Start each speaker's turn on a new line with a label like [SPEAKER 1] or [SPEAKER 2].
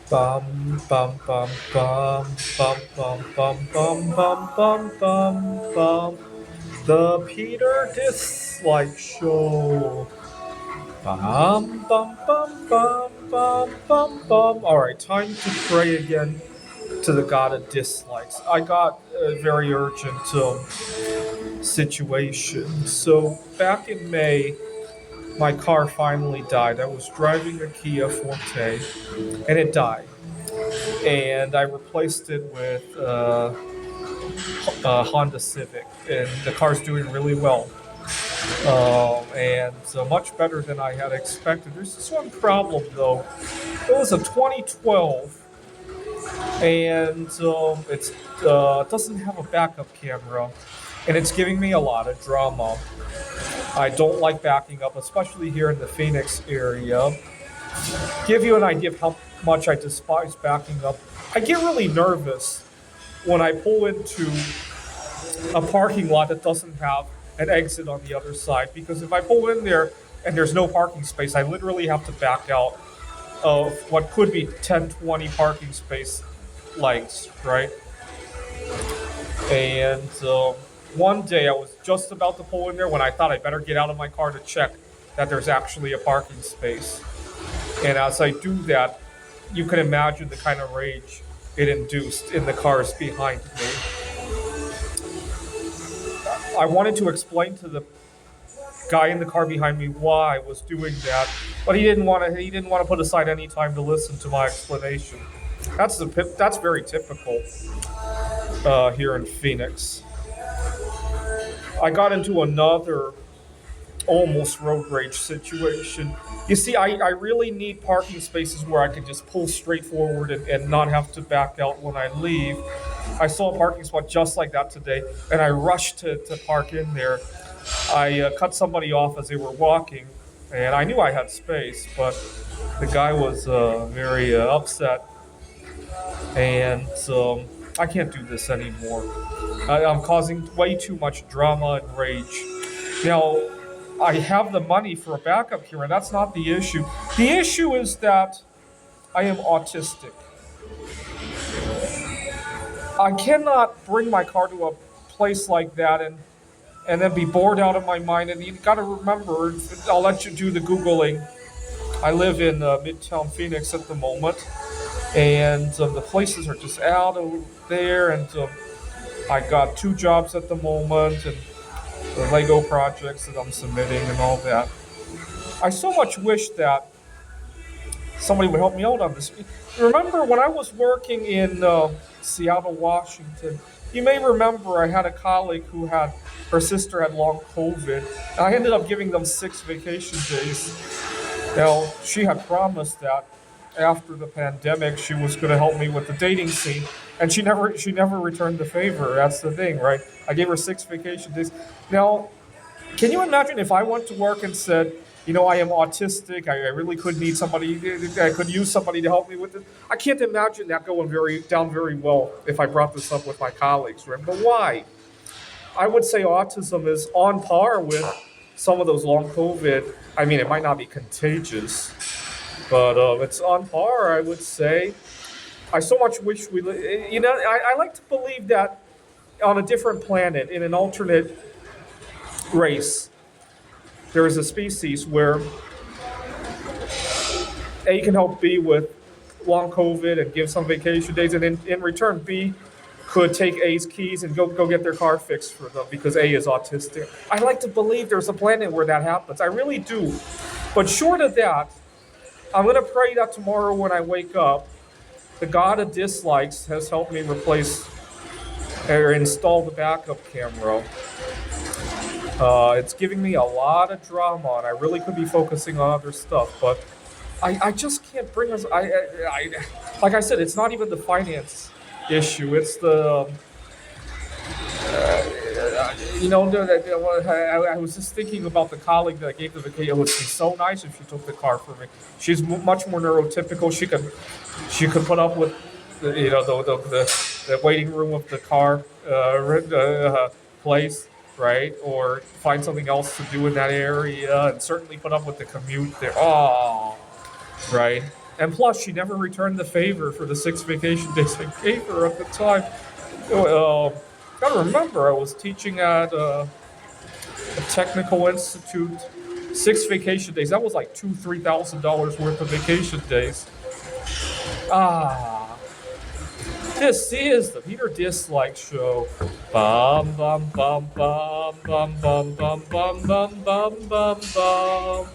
[SPEAKER 1] Bum bum bum bum bum bum bum bum bum bum bum bum. The Peter Dislike Show. Bum bum bum bum bum bum bum. All right, time to pray again to the God of dislikes. I got a very urgent situation. So back in May, my car finally died. I was driving a Kia Forte, and it died. And I replaced it with a Honda Civic, and the car's doing really well. And much better than I had expected. There's this one problem though. It was a 2012, and it doesn't have a backup camera, and it's giving me a lot of drama. I don't like backing up, especially here in the Phoenix area. Give you an idea of how much I despise backing up. I get really nervous when I pull into a parking lot that doesn't have an exit on the other side, because if I pull in there and there's no parking space, I literally have to back out of what could be 10, 20 parking space lengths, right? And one day I was just about to pull in there when I thought I better get out of my car to check that there's actually a parking space. And as I do that, you can imagine the kind of rage it induced in the cars behind me. I wanted to explain to the guy in the car behind me why I was doing that, but he didn't want to. He didn't want to put aside any time to listen to my explanation. That's very typical here in Phoenix. I got into another almost road rage situation. You see, I really need parking spaces where I can just pull straight forward and not have to back out when I leave. I saw a parking spot just like that today, and I rushed to park in there. I cut somebody off as they were walking, and I knew I had space, but the guy was very upset, and I can't do this anymore. I'm causing way too much drama and rage. Now, I have the money for a backup here, and that's not the issue. The issue is that I am autistic. I cannot bring my car to a place like that and then be bored out of my mind. And you got to remember, I'll let you do the Googling. I live in Midtown Phoenix at the moment, and the places are just out of there. And I got two jobs at the moment, and the Lego projects that I'm submitting and all that. I so much wish that somebody would help me out on this. Remember when I was working in Seattle, Washington? You may remember I had a colleague who had her sister had long COVID. And I ended up giving them 6 vacation days. Now she had promised that after the pandemic she was going to help me with the dating scene, and she never returned the favor. That's the thing, right? I gave her 6 vacation days. Now, can you imagine if I went to work and said, I am autistic. I really could need somebody. I could use somebody to help me with this. I can't imagine that going very well if I brought this up with my colleagues, right? But why? I would say autism is on par with some of those long COVID. I mean, it might not be contagious, but it's on par. I would say. I so much wish I like to believe that on a different planet, in an alternate race, there is a species where A can help B with long COVID and give some vacation days, and in return, B could take A's keys and go get their car fixed for them because A is autistic. I like to believe there's a planet where that happens. I really do. But short of that, I'm going to pray that tomorrow when I wake up, the God of dislikes has helped me replace or install the backup camera. It's giving me a lot of drama, and I really could be focusing on other stuff, but I just can't bring us. Like I said, it's not even the finance issue. It's the I was just thinking about the colleague that I gave the vacation. It would be so nice if she took the car for me. She's much more neurotypical. She could put up with the waiting room of the car place, right? Or find something else to do in that area, and certainly put up with the commute there. Oh, right. And plus, she never returned the favor for the 6 vacation days I gave her at the time. Gotta remember, I was teaching at a technical institute. 6 vacation days. That was like $2,000-3,000 worth of vacation days. Ah, this is the Peter Dislike Show. Bum bum bum bum bum bum bum bum bum bum bum bum.